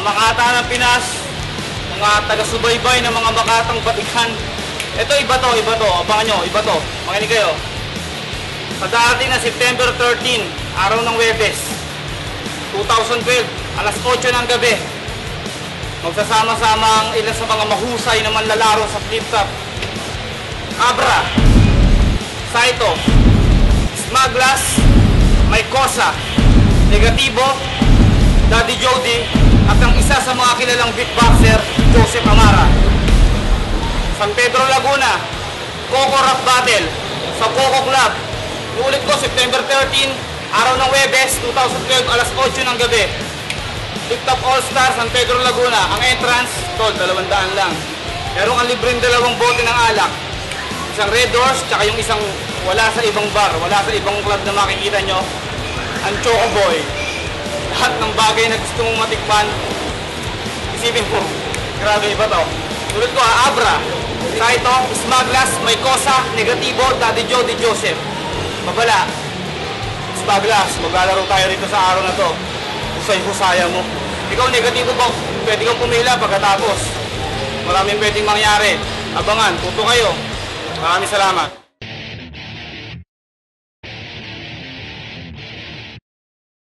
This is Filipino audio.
Makata ng Pinas, mga taga-subaybay ng mga Makatang Batikan. Ito, iba to. Abangan nyo, iba to. Makinig kayo. Sa darating na September 13, araw ng Webes, 2012, alas 8 ng gabi, magsasama-sama ang ilan sa mga mahusay na manlalaro sa flip-top. Abra, Saito, Smaglas, Maykosa, Negatibo, Daddy Jody, at ang isa sa mga kilalang beatboxer, Joseph Amara. San Pedro, Laguna, Coco Rap Battle sa Coco Club. Ulit ko, September 13, araw ng Webes, 2012, alas 8 ng gabi. Flip-top All-Star, San Pedro, Laguna. Ang entrance, tol, 200 lang. Meron kang libreng 2 bote ng alak. Isang Red Doors, tsaka yung isang wala sa ibang bar, wala sa ibang club na makikita nyo. Ang Choco Boy. Lahat ng bagay na gusto mong matikman, isipin mo, grabe iba to. Ulit ko, Abra, Saito, Smaglas, Maykosa, Negatibo, Daddy Jody, Joseph. Babala, Smaglas, maglalaro tayo rito sa araw na to. Husay-husaya mo. Ikaw, Negatibo ba? Pwede kang pumila pagkatapos. Maraming pwedeng mangyari. Abangan, tuto kayo. Maraming salamat.